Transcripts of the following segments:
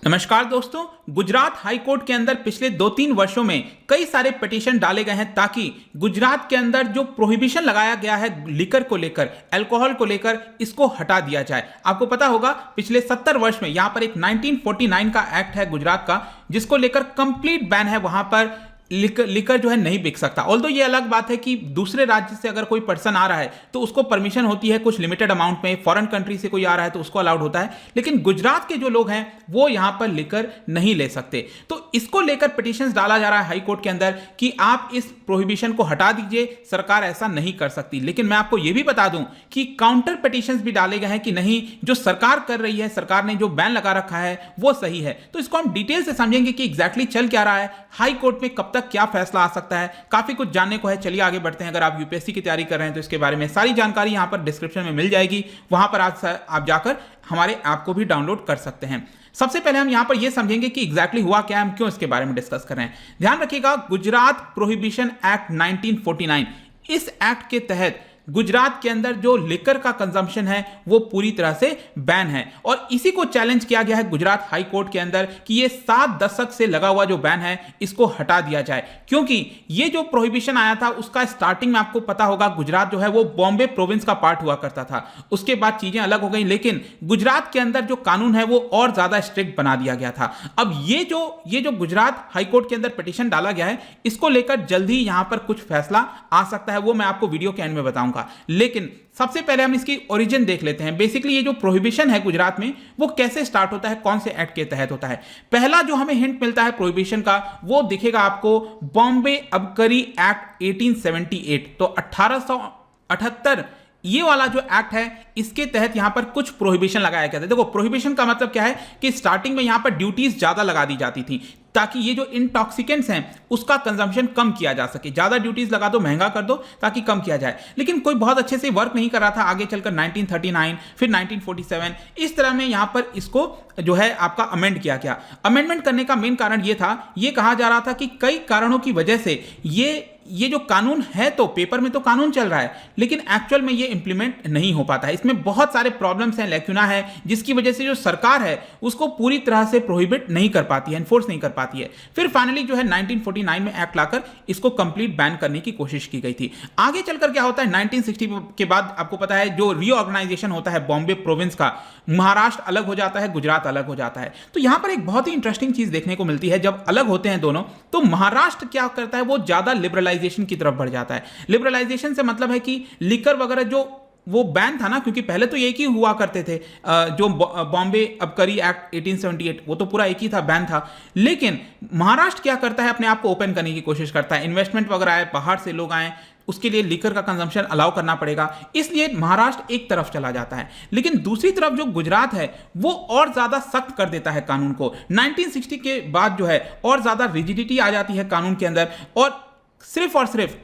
नमस्कार दोस्तों। Gujarat high court के अंदर पिछले 2-3 वर्षों में कई सारे पिटीशन डाले गए हैं ताकि गुजरात के अंदर जो प्रोहिबिशन लगाया गया है लिकर को लेकर, अल्कोहल को लेकर, इसको हटा दिया जाए। आपको पता होगा पिछले 70 वर्ष में यहां पर एक 1949 का एक्ट है गुजरात का, जिसको लेकर कंप्लीट बैन है। वहां पर लिकर जो है नहीं बिक सकता। ऑल्दो ये अलग बात है कि दूसरे राज्य से अगर कोई पर्सन आ रहा है तो उसको परमिशन होती है कुछ लिमिटेड अमाउंट में, फॉरेन कंट्री से कोई आ रहा है तो उसको अलाउड होता है, लेकिन गुजरात के जो लोग हैं वो यहां पर लिकर नहीं ले सकते। तो इसको लेकर पिटीशंस डाला जा रहा है हाई कोर्ट के अंदर कि आप इस प्रोहिबिशन को हटा दीजिए, सरकार ऐसा नहीं कर सकती। लेकिन मैं आपको यह भी बता दूं कि काउंटर पिटीशंस भी डाले गए हैं कि नहीं, जो सरकार कर रही है, सरकार ने जो बैन लगा रखा है वो सही है। तो इसको हम डिटेल से समझेंगे कि एग्जैक्टली चल क्या रहा है, हाई कोर्ट में कब तक क्या फैसला आ सकता है। काफी कुछ जानने को है, चलिए आगे बढ़ते हैं। अगर आप यूपीएससी की तैयारी कर रहे हैं तो इसके बारे में सारी जानकारी यहां पर डिस्क्रिप्शन में मिल जाएगी, वहां पर आप जाकर हमारे ऐप को भी डाउनलोड कर सकते हैं। सबसे पहले हम यहां पर यह समझेंगे कि एग्जैक्टली हुआ क्या है, हम क्यों इसके बारे में डिस्कस कर रहे हैं। ध्यान रखिएगा, गुजरात प्रोहिबिशन एक्ट 1949, इस एक्ट के तहत गुजरात के अंदर जो लिकर का कंजम्पशन है वो पूरी तरह से बैन है, और इसी को चैलेंज किया गया है गुजरात हाई कोर्ट के अंदर कि ये 7 दशक से लगा हुआ जो बैन है इसको हटा दिया जाए। क्योंकि ये जो प्रोहिबिशन आया था उसका स्टार्टिंग में आपको पता होगा, गुजरात जो है वो बॉम्बे प्रोविंस का पार्ट हुआ करता था, उसके बाद चीजें अलग हो गई, लेकिन गुजरात के अंदर जो कानून है वो और ज्यादा स्ट्रिक्ट बना दिया गया था। अब ये जो गुजरात हाई कोर्ट के अंदर पिटीशन डाला गया है, इसको लेकर जल्द ही यहां पर कुछ फैसला आ सकता है, वो मैं आपको वीडियो के एंड में बताऊंगा। लेकिन सबसे पहले हम इसकी ओरिजिन देख लेते हैं। बेसिकली ये जो प्रोहिबिशन है गुजरात में वो कैसे स्टार्ट होता है, कौन से एक्ट के तहत होता है। पहला जो हमें हिंट मिलता है प्रोहिबिशन का वो दिखेगा आपको बॉम्बे अबकारी एक्ट 1878। तो 1878 ये वाला जो एक्ट है इसके तहत यहां पर कुछ प्रोहिबिशन लगाया गया था। देखो, प्रोहिबिशन का मतलब क्या है कि स्टार्टिंग में यहां पर ड्यूटीज ज्यादा लगा दी जाती थी ताकि ये जो इंटॉक्सिकेंट्स हैं उसका कंजम्पशन कम किया जा सके। ज्यादा ड्यूटीज लगा दो, महंगा कर दो ताकि कम किया जाए। लेकिन कोई बहुत अच्छे से वर्क नहीं कर रहा था। आगे चलकर 1939 फिर 1947 इस तरह में यहां पर इसको जो है आपका अमेंड किया गया। अमेंडमेंट करने का मेन कारण ये था, ये कहा जा रहा था कि कई कारणों की वजह से ये जो कानून है, तो पेपर में तो कानून चल रहा है लेकिन एक्चुअल में ये इंप्लीमेंट नहीं हो पाता है। इसमें बहुत सारे प्रॉब्लम्स हैं, लैक्यूना है, जिसकी वजह से जो सरकार है उसको पूरी तरह से प्रोहिबिट नहीं कर पाती है, एनफोर्स नहीं कर पाती है। फिर फाइनली जो है 1949 में एक्ट लाकर इसको कंप्लीट बैन करने की कोशिश की गई थी। आगे चलकर क्या होता है, 1960 के बाद आपको पता है जो रीऑर्गेनाइजेशन होता है बॉम्बे प्रोविंस का, महाराष्ट्र अलग हो जाता है, गुजरात अलग हो जाता है। तो यहां पर एक बहुत ही इंटरेस्टिंग चीज देखने को मिलती है, जब अलग होते हैं दोनों तो महाराष्ट्र क्या करता है, वो ज्यादा लिबरलाइजेशन की तरफ बढ़ जाता है। लिबरलाइजेशन से मतलब है कि लिकर वगैरह जो वो बैन था ना, क्योंकि पहले तो एक ही हुआ करते थे, जो बॉम्बे अबकारी एक्ट 1878 वो तो पूरा एक ही था, बैन था। लेकिन महाराष्ट्र क्या करता है, अपने आप को ओपन करने की कोशिश करता है, इन्वेस्टमेंट वगैरह आए, बाहर से लोग आए, उसके लिए लिकर का कंजम्पशन अलाउ करना पड़ेगा, इसलिए महाराष्ट्र एक तरफ चला जाता है। लेकिन दूसरी तरफ जो गुजरात है वो और ज्यादा सख्त कर देता है कानून को। 1960 के बाद जो है और ज्यादा रिजिडिटी आ जाती है कानून के अंदर, और सिर्फ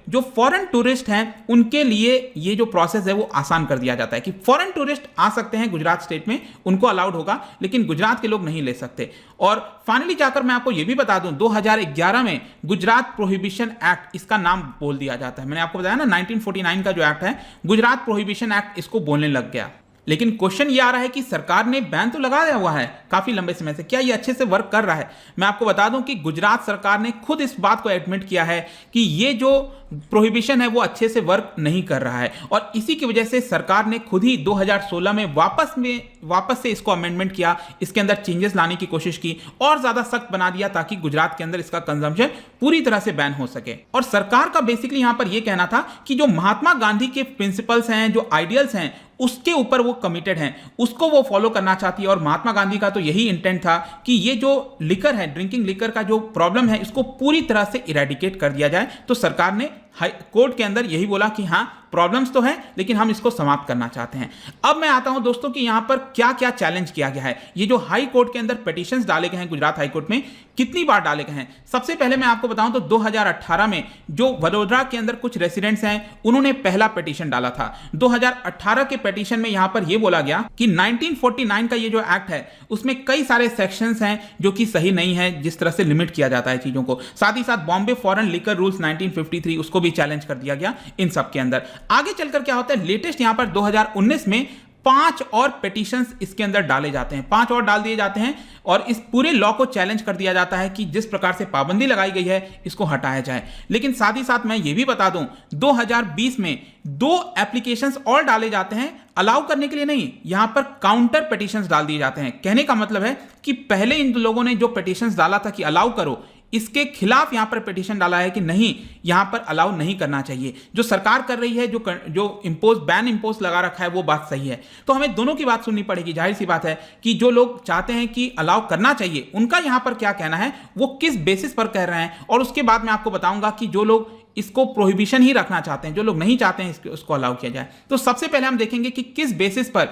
जो फॉरेन टूरिस्ट हैं उनके लिए ये जो प्रोसेस है वो आसान कर दिया जाता है कि फॉरेन टूरिस्ट आ सकते हैं गुजरात स्टेट में, उनको अलाउड होगा, लेकिन गुजरात के लोग नहीं ले सकते। और फाइनली जाकर मैं आपको ये भी बता दूं, 2011 में गुजरात प्रोहिबिशन एक्ट, इसका नाम बोल दिया जाता है। मैंने आपको बताया ना 1949 का जो एक्ट है गुजरात प्रोहिबिशन एक्ट, इसको बोलने लग गया। लेकिन क्वेश्चन ये आ रहा है कि सरकार ने बैन तो लगाया हुआ है काफी लंबे समय से, क्या ये अच्छे से वर्क कर रहा है। मैं आपको बता दूं कि गुजरात सरकार ने खुद इस बात को एडमिट किया है कि ये जो प्रोहिबिशन है वो अच्छे से वर्क नहीं कर रहा है, और इसी की वजह से सरकार ने खुद ही 2016 में वापस से इसको अमेंडमेंट किया, इसके अंदर चेंजेस लाने की कोशिश की और ज्यादा सख्त बना दिया ताकि गुजरात के अंदर इसका कंजम्पशन पूरी तरह से बैन हो सके। और सरकार का बेसिकली यहां पर यह कहना था कि जो महात्मा गांधी के प्रिंसिपल्स हैं, जो आइडियल्स हैं, उसके ऊपर वो कमिटेड हैं, उसको वो फॉलो करना चाहती है। और महात्मा गांधी का तो यही इंटेंट था कि ये जो लिकर है, ड्रिंकिंग लिकर का जो प्रॉब्लम है, इसको पूरी तरह से इरेडिकेट कर दिया जाए। तो सरकार ने हाई कोर्ट के अंदर यही बोला कि हाँ प्रॉब्लम्स तो हैं लेकिन हम इसको समाप्त करना चाहते हैं। अब मैं आता हूं दोस्तों कि यहां पर क्या क्या चैलेंज किया गया है। ये जो हाई कोर्ट के अंदर पिटीशंस डाले गए हैं गुजरात हाई कोर्ट में, कितनी बार डाले गए हैं। सबसे पहले मैं आपको बताऊं तो 2018 में जो वडोदरा के अंदर कुछ रेसिडेंट्स हैं उन्होंने पहला पिटीशन डाला था। 2018 के पिटीशन में यहां पर यह बोला गया कि 1949 का ये जो एक्ट है उसमें कई सारे सेक्शंस हैं जो कि सही नहीं है, जिस तरह से लिमिट किया जाता है चीजों को। साथ ही साथ बॉम्बे फॉरेन लिकर रूल्स 1953 उसको भी चैलेंज कर दिया गया इन सब के अंदर। आगे चलकर क्या होता है, लेटेस्ट यहां पर 2019 में 5 और पिटीशंस इसके अंदर डाले जाते हैं, 5 और डाल दिए जाते हैं और इस पूरे लॉ को चैलेंज कर दिया जाता है कि जिस प्रकार से पाबंदी लगाई गई है इसको हटाया जाए। लेकिन साथ ही साथ मैं ये भी बता दूं 2020 में 2 एप्लीकेशंस और डाले जाते हैं, अलाउ करने के लिए नहीं, यहां पर काउंटर पिटीशंस डाल दिए जाते हैं। कहने का मतलब है कि पहले इन लोगों ने जो पिटीशंस डाला था कि अलाउ करो, इसके खिलाफ यहां पर पिटीशन डाला है कि नहीं, यहां पर अलाउ नहीं करना चाहिए। जो सरकार कर रही है, जो बैन इंपोज लगा रखा है, वो बात सही है। तो हमें दोनों की बात सुननी पड़ेगी। जाहिर सी बात है कि जो लोग चाहते हैं कि अलाउ करना चाहिए, उनका यहां पर क्या कहना है, वो किस बेसिस पर कह रहे हैं, और उसके बाद मैं आपको बताऊंगा कि जो लोग इसको प्रोहिबिशन ही रखना चाहते हैं, जो लोग नहीं चाहते हैं उसको अलाउ किया जाए। तो सबसे पहले हम देखेंगे कि किस बेसिस पर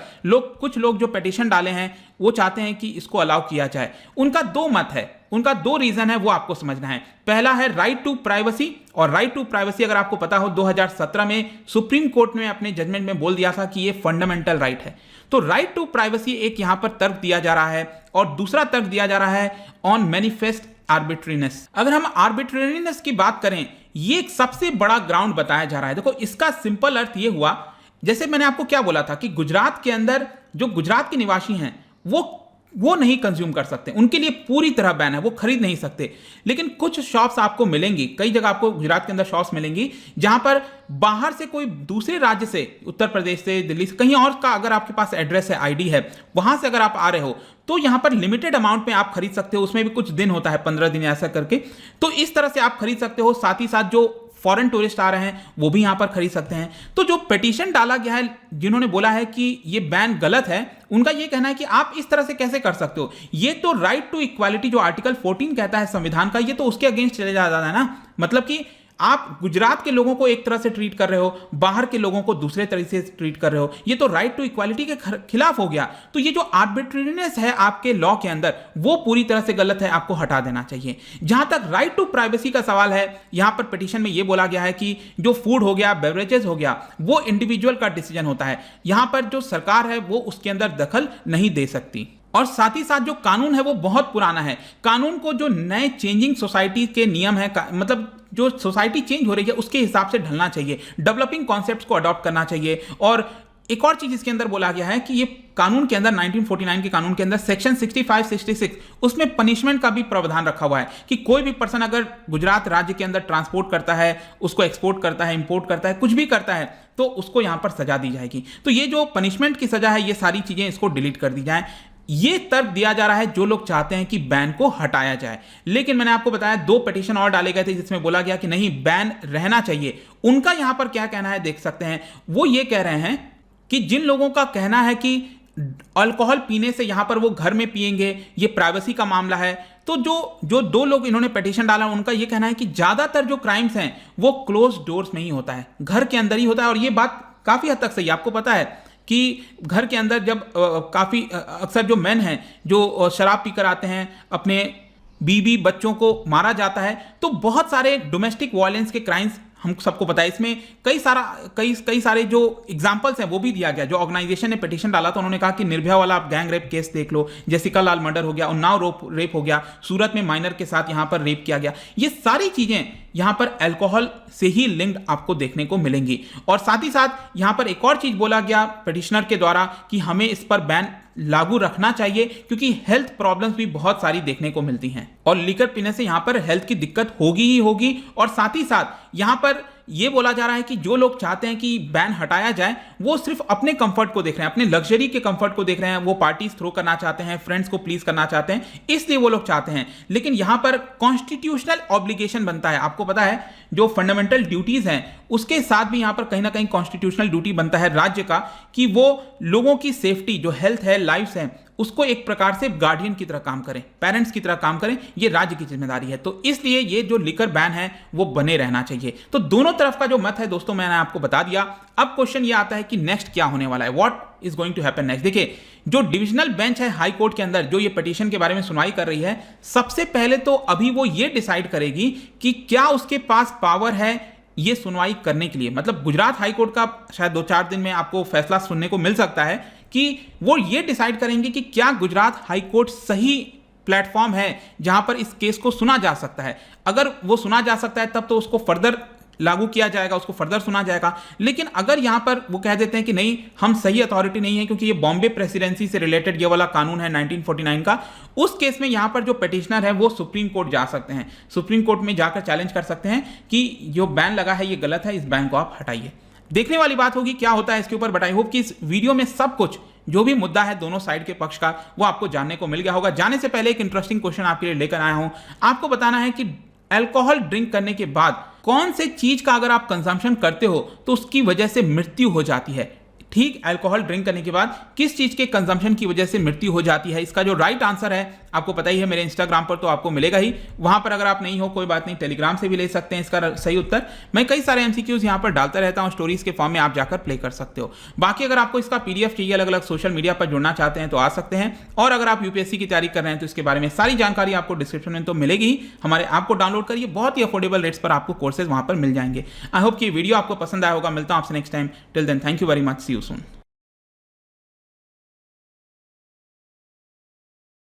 कुछ लोग जो पिटीशन डाले हैं वो चाहते हैं कि इसको अलाउ किया जाए। उनका 2 मत है, उनका 2 रीजन है, वो आपको समझना है। पहला है राइट टू प्राइवेसी, और राइट टू प्राइवेसी अगर आपको पता हो 2017 में सुप्रीम कोर्ट ने अपने जजमेंट में बोल दिया था कि ये फंडामेंटल राइट है। तो राइट टू प्राइवेसी एक यहां पर तर्क दिया जा रहा है, और दूसरा तर्क दिया जा रहा है ऑन मैनिफेस्ट आर्बिट्रीनेस। अगर हम आर्बिट्रीनेस की बात करें, ये एक सबसे बड़ा ग्राउंड बताया जा रहा है। देखो, इसका सिंपल अर्थ ये हुआ, जैसे मैंने आपको क्या बोला था कि गुजरात के अंदर जो गुजरात के निवासी हैं वो नहीं कंज्यूम कर सकते, उनके लिए पूरी तरह बैन है, वो खरीद नहीं सकते। लेकिन कुछ शॉप्स आपको मिलेंगी, कई जगह आपको गुजरात के अंदर शॉप्स मिलेंगी जहां पर बाहर से कोई दूसरे राज्य से, उत्तर प्रदेश से, दिल्ली से, कहीं और का अगर आपके पास एड्रेस है, आईडी है, वहां से अगर आप आ रहे हो तो यहां पर लिमिटेड अमाउंट में आप खरीद सकते हो। उसमें भी कुछ दिन होता है, 15 दिन ऐसा करके। तो इस तरह से आप खरीद सकते हो। साथ ही साथ जो फॉरेन टूरिस्ट आ रहे हैं वो भी यहां पर खरीद सकते हैं। तो जो पिटीशन डाला गया है, जिन्होंने बोला है कि ये बैन गलत है, उनका ये कहना है कि आप इस तरह से कैसे कर सकते हो। ये तो राइट टू इक्वालिटी जो आर्टिकल 14 कहता है संविधान का, ये तो उसके अगेंस्ट चले जा रहा है ना। मतलब कि आप गुजरात के लोगों को एक तरह से ट्रीट कर रहे हो, बाहर के लोगों को दूसरे तरीके से ट्रीट कर रहे हो, ये तो राइट टू इक्वालिटी के खिलाफ हो गया। तो ये जो आर्बिट्रेरीनेस है आपके लॉ के अंदर, वो पूरी तरह से गलत है, आपको हटा देना चाहिए। जहां तक राइट टू प्राइवेसी का सवाल है, यहां पर पिटीशन में ये बोला गया है कि जो फूड हो गया, बेवरेजेस हो गया, वो इंडिविजुअल का डिसीजन होता है। यहां पर जो सरकार है वो उसके अंदर दखल नहीं दे सकती। और साथ ही साथ जो कानून है वो बहुत पुराना है। कानून को जो नए चेंजिंग सोसाइटी के नियम है, मतलब जो सोसाइटी चेंज हो रही है उसके हिसाब से ढलना चाहिए, डेवलपिंग कॉन्सेप्ट्स को अडॉप्ट करना चाहिए। और एक और चीज इसके अंदर बोला गया है कि ये कानून के अंदर 1949 के कानून के अंदर सेक्शन 65-66 उसमें पनिशमेंट का भी प्रावधान रखा हुआ है कि कोई भी पर्सन अगर गुजरात राज्य के अंदर ट्रांसपोर्ट करता है, उसको एक्सपोर्ट करता है, इंपोर्ट करता है, कुछ भी करता है, तो उसको यहां पर सजा दी जाएगी। तो ये जो पनिशमेंट की सजा है, ये सारी चीजें इसको डिलीट कर दी जाए। ये तर्क दिया जा रहा है जो लोग चाहते हैं कि बैन को हटाया जाए। लेकिन मैंने आपको बताया 2 पिटीशन और डाले गए थे जिसमें बोला गया कि नहीं, बैन रहना चाहिए। उनका यहां पर क्या कहना है देख सकते हैं। वो ये कह रहे हैं कि जिन लोगों का कहना है कि अल्कोहल पीने से यहां पर वो घर में पिएंगे, ये प्राइवेसी का मामला है, तो जो 2 लोग इन्होंने पिटीशन डाला, उनका ये कहना है कि ज्यादातर जो क्राइम्स हैं वो क्लोज डोर्स में ही होता है, घर के अंदर ही होता है। और ये बात काफी हद तक सही है। आपको पता है कि घर के अंदर जब काफी अक्सर जो मेन हैं जो शराब पीकर आते हैं, अपने बीवी बच्चों को मारा जाता है, तो बहुत सारे डोमेस्टिक वायलेंस के क्राइम्स हम सबको पता है। इसमें कई सारे जो एग्जांपल्स हैं वो भी दिया गया। जो ऑर्गेनाइजेशन ने पिटीशन डाला था उन्होंने कहा कि निर्भया वाला आप गैंग रेप केस देख लो, जेसिका लाल मर्डर हो गया, उन्नाव रेप हो गया, सूरत में माइनर के साथ यहां पर रेप किया गया। ये सारी चीजें यहां पर अल्कोहल से ही लिंक्ड आपको देखने को मिलेंगी। और साथ ही साथ यहां पर एक और चीज बोला गया पिटिशनर के द्वारा कि हमें इस पर बैन लागू रखना चाहिए क्योंकि हेल्थ प्रॉब्लम्स भी बहुत सारी देखने को मिलती हैं और लीकर पीने से यहां पर हेल्थ की दिक्कत होगी ही होगी। और साथ ही साथ यहां पर यह बोला जा रहा है कि जो लोग चाहते हैं कि बैन हटाया जाए वो सिर्फ अपने कंफर्ट को देख रहे हैं, अपने लग्जरी के कंफर्ट को देख रहे हैं। वो पार्टीज थ्रो करना चाहते हैं, फ्रेंड्स को प्लीज करना चाहते हैं, इसलिए वो लोग चाहते हैं। लेकिन यहां पर कॉन्स्टिट्यूशनल ऑब्लिगेशन बनता है। आपको पता है जो फंडामेंटल ड्यूटीज हैं उसके साथ भी यहां पर कहीं ना कहीं कॉन्स्टिट्यूशनल ड्यूटी बनता है राज्य का कि वो लोगों की सेफ्टी, जो हेल्थ है, लाइफ्स है, उसको एक प्रकार से गार्डियन की तरह काम करें, पेरेंट्स की तरह काम करें। ये राज्य की जिम्मेदारी है। तो इसलिए ये जो लिकर बैन है वो बने रहना चाहिए। तो दोनों तरफ का जो मत है दोस्तों मैंने आपको बता दिया। अब क्वेश्चन ये आता है कि नेक्स्ट क्या होने वाला है, what is going to happen next. देखिए जो डिविजनल बेंच है हाई कोर्ट के अंदर जो ये पिटीशन के बारे में सुनवाई कर रही है, सबसे पहले तो अभी वो ये डिसाइड करेगी कि क्या उसके पास पावर है ये सुनवाई करने के लिए। मतलब गुजरात हाई कोर्ट का शायद 2-4 दिन में आपको फैसला सुनने को मिल सकता है कि वो ये डिसाइड करेंगे कि क्या गुजरात हाई कोर्ट सही प्लेटफॉर्म है जहां पर इस केस को सुना जा सकता है। अगर वो सुना जा सकता है तब तो उसको फर्दर लागू किया जाएगा, उसको फर्दर सुना जाएगा। लेकिन अगर यहां पर वो कह देते हैं कि नहीं, हम सही अथॉरिटी नहीं है क्योंकि ये बॉम्बे प्रेसिडेंसी से रिलेटेड ये वाला कानून है 1949 का, उस केस में यहां पर जो पिटिशनर है वो सुप्रीम कोर्ट जा सकते हैं, सुप्रीम कोर्ट में जाकर चैलेंज कर सकते हैं कि जो बैन लगा है ये गलत है, इस बैन को आप हटाइए। देखने वाली बात होगी क्या होता है इसके ऊपर, बट आई होप कि इस वीडियो में सब कुछ जो भी मुद्दा है दोनों साइड के पक्ष का वो आपको जानने को मिल गया होगा। जाने से पहले एक इंटरेस्टिंग क्वेश्चन आपके लिए लेकर आया हूं। आपको बताना है कि अल्कोहल ड्रिंक करने के बाद कौन से चीज का अगर आप कंजम्पशन करते हो तो उसकी वजह से मृत्यु हो जाती है। ठीक, अल्कोहल ड्रिंक करने के बाद किस चीज के कंजम्पशन की वजह से मृत्यु हो जाती है। इसका जो राइट आंसर है आपको पता ही है, मेरे इंस्टाग्राम पर तो आपको मिलेगा ही, वहां पर अगर आप नहीं हो कोई बात नहीं, टेलीग्राम से भी ले सकते हैं इसका सही उत्तर। मैं कई सारे एमसीक्यूज यहां पर डालता रहता हूं स्टोरीज के फॉर्म में, आप जाकर प्ले कर सकते हो। बाकी अगर आपको इसका पीडीएफ चाहिए, अलग अलग सोशल मीडिया पर जुड़ना चाहते हैं तो आ सकते हैं। और अगर आप यूपीएससी की तैयारी कर रहे हैं तो इसके बारे में सारी जानकारी आपको डिस्क्रिप्शन में तो मिलेगी, हमारे ऐप को डाउनलोड करिए, बहुत ही अफोर्डेबल रेट्स पर आपको कोर्सेज वहां पर मिल जाएंगे। आई होप कि वीडियो आपको पसंद आया होगा। मिलता हूं आपसे next time, till then thank you very much, see you soon.